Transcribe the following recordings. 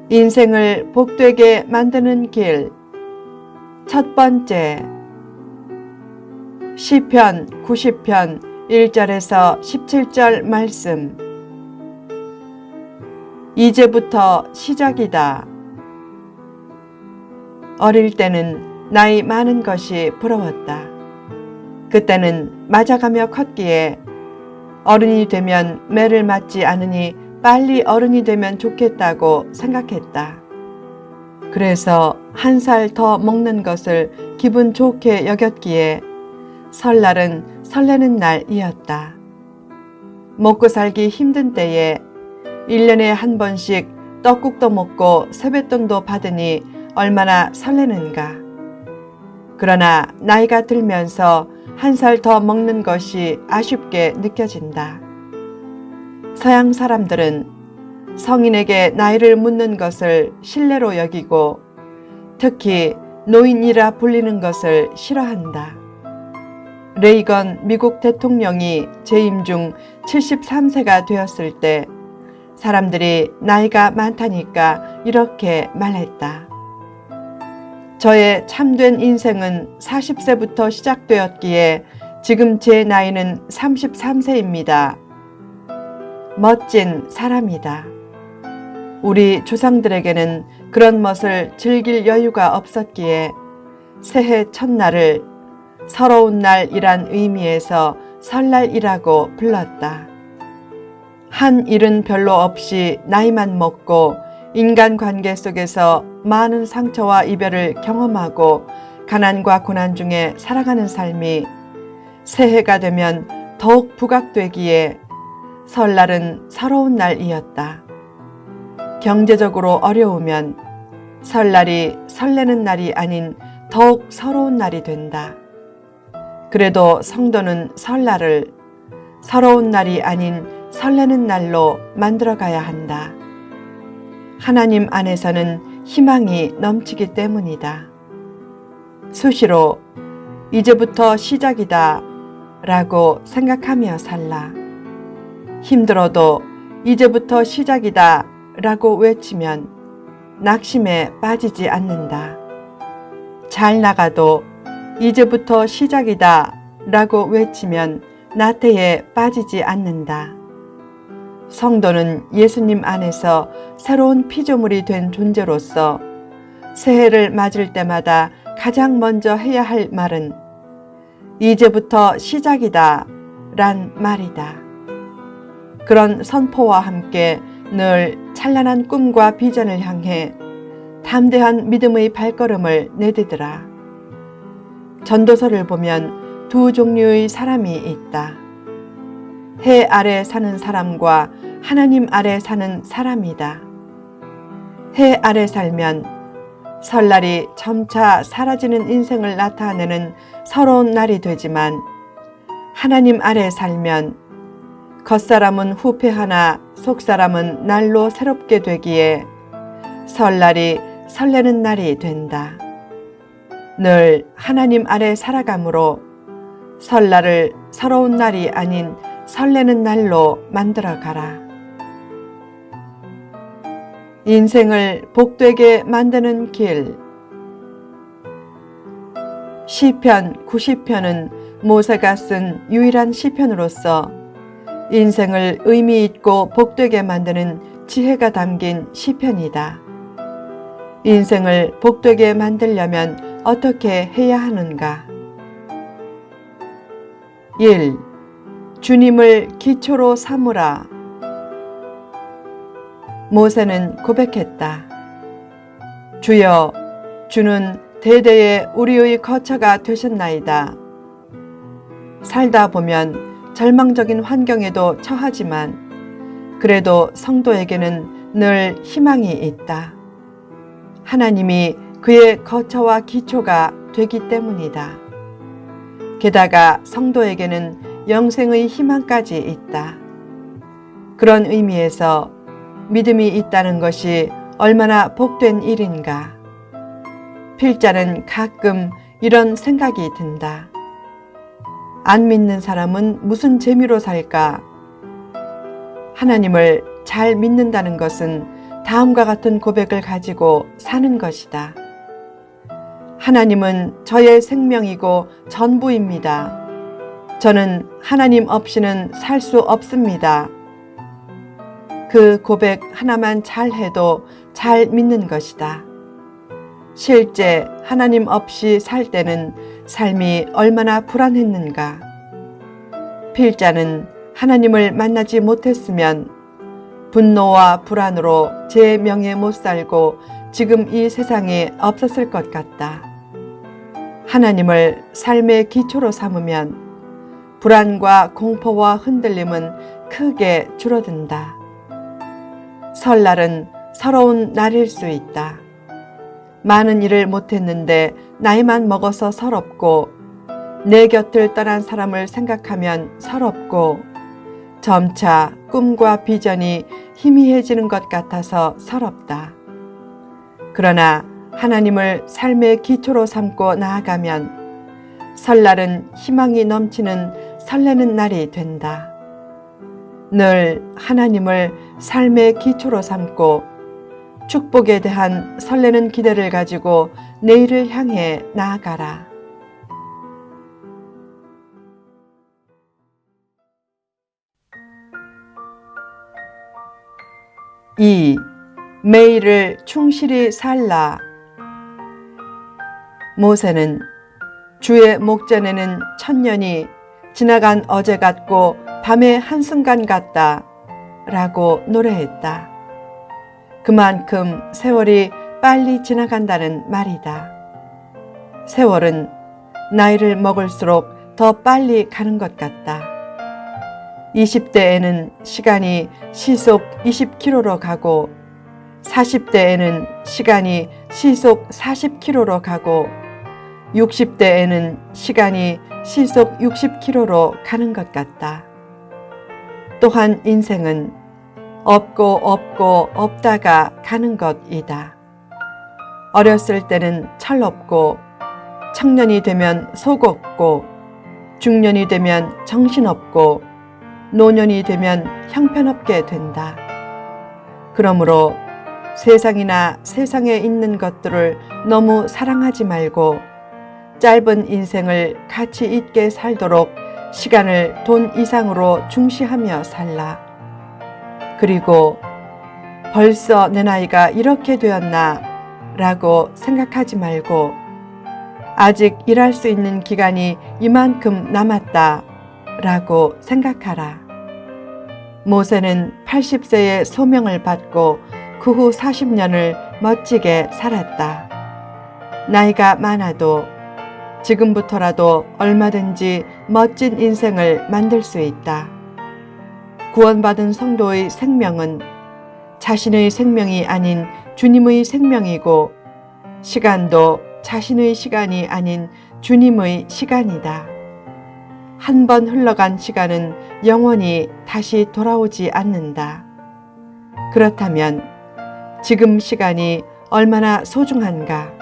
인생을 복되게 만드는 길. 첫 번째, 시편 90편 1절에서 17절 말씀. 이제부터 시작이다. 어릴 때는 나이 많은 것이 부러웠다. 그때는 맞아가며 컸기에 어른이 되면 매를 맞지 않으니 빨리 어른이 되면 좋겠다고 생각했다. 그래서 한 살 더 먹는 것을 기분 좋게 여겼기에 설날은 설레는 날이었다. 먹고 살기 힘든 때에 1년에 한 번씩 떡국도 먹고 세뱃돈도 받으니 얼마나 설레는가. 그러나 나이가 들면서 한 살 더 먹는 것이 아쉽게 느껴진다. 서양 사람들은 성인에게 나이를 묻는 것을 신뢰로 여기고 특히 노인이라 불리는 것을 싫어한다. 레이건 미국 대통령이 재임 중 73세가 되었을 때 사람들이 나이가 많다니까 이렇게 말했다. 저의 참된 인생은 40세부터 시작되었기에 지금 제 나이는 33세입니다. 멋진 사람이다. 우리 조상들에게는 그런 것을 즐길 여유가 없었기에 새해 첫날을 서러운 날이란 의미에서 설날이라고 불렀다. 한 일은 별로 없이 나이만 먹고 인간관계 속에서 많은 상처와 이별을 경험하고 가난과 고난 중에 살아가는 삶이 새해가 되면 더욱 부각되기에 설날은 서러운 날이었다. 경제적으로 어려우면 설날이 설레는 날이 아닌 더욱 서러운 날이 된다. 그래도 성도는 설날을 서러운 날이 아닌 설레는 날로 만들어가야 한다. 하나님 안에서는 희망이 넘치기 때문이다. 수시로 이제부터 시작이다 라고 생각하며 살라. 힘들어도 이제부터 시작이다 라고 외치면 낙심에 빠지지 않는다. 잘 나가도 이제부터 시작이다 라고 외치면 나태에 빠지지 않는다. 성도는 예수님 안에서 새로운 피조물이 된 존재로서 새해를 맞을 때마다 가장 먼저 해야 할 말은 이제부터 시작이다 란 말이다. 그런 선포와 함께 늘 찬란한 꿈과 비전을 향해 담대한 믿음의 발걸음을 내디디라. 전도서를 보면 두 종류의 사람이 있다. 해 아래 사는 사람과 하나님 아래 사는 사람이다. 해 아래 살면 설날이 점차 사라지는 인생을 나타내는 서러운 날이 되지만 하나님 아래 살면 겉사람은 후패하나 속사람은 날로 새롭게 되기에 설날이 설레는 날이 된다. 늘 하나님 아래 살아감으로 설날을 서러운 날이 아닌 설레는 날로 만들어 가라. 인생을 복되게 만드는 길. 시편 90편은 모세가 쓴 유일한 시편으로서 인생을 의미 있고 복되게 만드는 지혜가 담긴 시편이다. 인생을 복되게 만들려면 어떻게 해야 하는가? 1. 주님을 기초로 삼으라. 모세는 고백했다. 주여, 주는 대대에 우리의 거처가 되셨나이다. 살다 보면 절망적인 환경에도 처하지만 그래도 성도에게는 늘 희망이 있다. 하나님이 그의 거처와 기초가 되기 때문이다. 게다가 성도에게는 영생의 희망까지 있다. 그런 의미에서 믿음이 있다는 것이 얼마나 복된 일인가. 필자는 가끔 이런 생각이 든다. 안 믿는 사람은 무슨 재미로 살까? 하나님을 잘 믿는다는 것은 다음과 같은 고백을 가지고 사는 것이다. 하나님은 저의 생명이고 전부입니다. 저는 하나님 없이는 살 수 없습니다. 그 고백 하나만 잘 해도 잘 믿는 것이다. 실제 하나님 없이 살 때는 삶이 얼마나 불안했는가. 필자는 하나님을 만나지 못했으면 분노와 불안으로 제 명예 못 살고 지금 이 세상에 없었을 것 같다. 하나님을 삶의 기초로 삼으면 불안과 공포와 흔들림은 크게 줄어든다. 설날은 서러운 날일 수 있다. 많은 일을 못했는데 나이만 먹어서 서럽고 내 곁을 떠난 사람을 생각하면 서럽고 점차 꿈과 비전이 희미해지는 것 같아서 서럽다. 그러나 하나님을 삶의 기초로 삼고 나아가면 설날은 희망이 넘치는 설레는 날이 된다. 늘 하나님을 삶의 기초로 삼고 축복에 대한 설레는 기대를 가지고 내일을 향해 나아가라. 2. 매일을 충실히 살라. 모세는 주의 목전에는 천년이 지나간 어제 같고 밤의 한순간 같다 라고 노래했다. 그만큼 세월이 빨리 지나간다는 말이다. 세월은 나이를 먹을수록 더 빨리 가는 것 같다. 20대에는 시간이 시속 20km로 가고 40대에는 시간이 시속 40km로 가고 60대에는 시간이 시속 60km로 가는 것 같다. 또한 인생은 없고 없고 없다가 가는 것이다. 어렸을 때는 철없고 청년이 되면 속없고 중년이 되면 정신없고 노년이 되면 형편없게 된다. 그러므로 세상이나 세상에 있는 것들을 너무 사랑하지 말고 짧은 인생을 가치 있게 살도록 시간을 돈 이상으로 중시하며 살라. 그리고 벌써 내 나이가 이렇게 되었나 라고 생각하지 말고 아직 일할 수 있는 기간이 이만큼 남았다 라고 생각하라. 모세는 80세의 소명을 받고 그 후 40년을 멋지게 살았다. 나이가 많아도 지금부터라도 얼마든지 멋진 인생을 만들 수 있다. 구원받은 성도의 생명은 자신의 생명이 아닌 주님의 생명이고 시간도 자신의 시간이 아닌 주님의 시간이다. 한 번 흘러간 시간은 영원히 다시 돌아오지 않는다. 그렇다면 지금 시간이 얼마나 소중한가?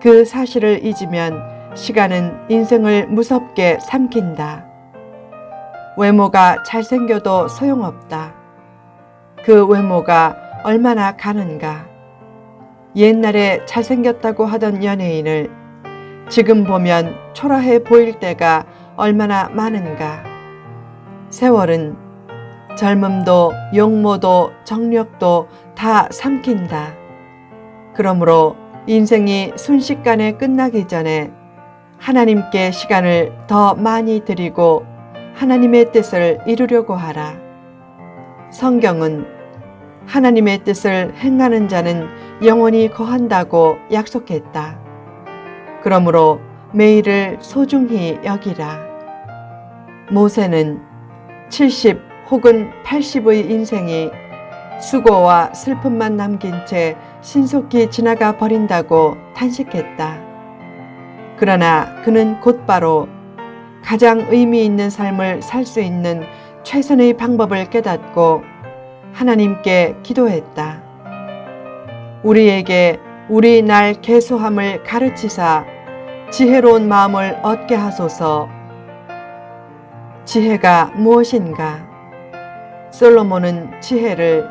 그 사실을 잊으면 시간은 인생을 무섭게 삼킨다. 외모가 잘생겨도 소용없다. 그 외모가 얼마나 가는가? 옛날에 잘생겼다고 하던 연예인을 지금 보면 초라해 보일 때가 얼마나 많은가? 세월은 젊음도 용모도 정력도 다 삼킨다. 그러므로 인생이 순식간에 끝나기 전에 하나님께 시간을 더 많이 드리고 하나님의 뜻을 이루려고 하라. 성경은 하나님의 뜻을 행하는 자는 영원히 거한다고 약속했다. 그러므로 매일을 소중히 여기라. 모세는 70 혹은 80의 인생이 수고와 슬픔만 남긴 채 신속히 지나가 버린다고 탄식했다. 그러나 그는 곧바로 가장 의미 있는 삶을 살 수 있는 최선의 방법을 깨닫고 하나님께 기도했다. 우리에게 우리 날 계수함을 가르치사 지혜로운 마음을 얻게 하소서. 지혜가 무엇인가? 솔로몬은 지혜를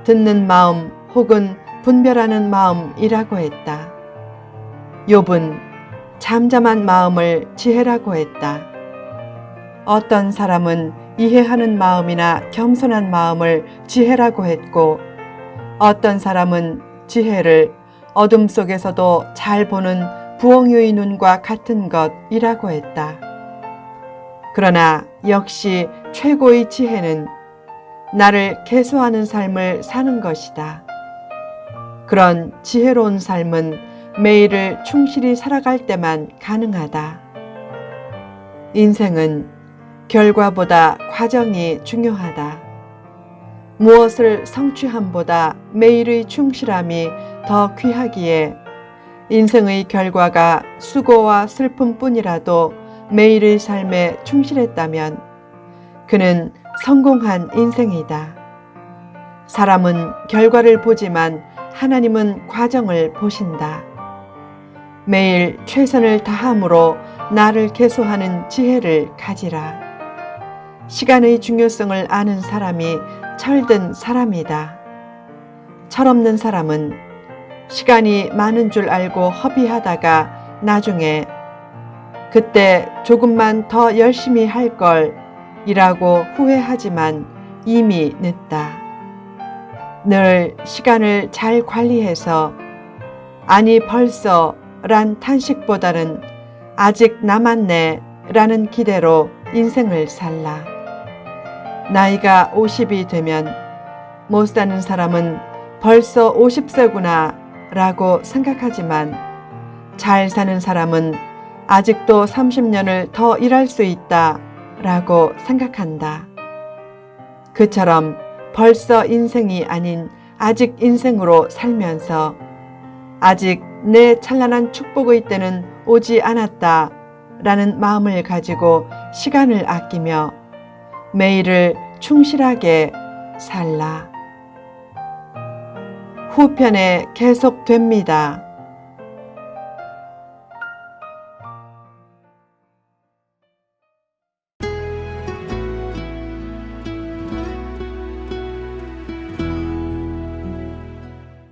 듣는 마음 혹은 분별하는 마음이라고 했다. 욥은 잠잠한 마음을 지혜라고 했다. 어떤 사람은 이해하는 마음이나 겸손한 마음을 지혜라고 했고, 어떤 사람은 지혜를 어둠 속에서도 잘 보는 부엉이의 눈과 같은 것이라고 했다. 그러나 역시 최고의 지혜는 나를 계수하는 삶을 사는 것이다. 그런 지혜로운 삶은 매일을 충실히 살아갈 때만 가능하다. 인생은 결과보다 과정이 중요하다. 무엇을 성취함보다 매일의 충실함이 더 귀하기에 인생의 결과가 수고와 슬픔뿐이라도 매일의 삶에 충실했다면 그는 성공한 인생이다. 사람은 결과를 보지만 하나님은 과정을 보신다. 매일 최선을 다함으로 나를 계수하는 지혜를 가지라. 시간의 중요성을 아는 사람이 철든 사람이다. 철없는 사람은 시간이 많은 줄 알고 허비하다가 나중에 그때 조금만 더 열심히 할 걸 이라고 후회하지만 이미 늦다. 늘 시간을 잘 관리해서 아니 벌써 란 탄식보다는 아직 남았네 라는 기대로 인생을 살라. 나이가 50이 되면 못 사는 사람은 벌써 50세구나 라고 생각하지만 잘 사는 사람은 아직도 30년을 더 일할 수 있다 라고 생각한다. 그처럼 벌써 인생이 아닌 아직 인생으로 살면서 아직 내 찬란한 축복의 때는 오지 않았다 라는 마음을 가지고 시간을 아끼며 매일을 충실하게 살라. 후편에 계속됩니다.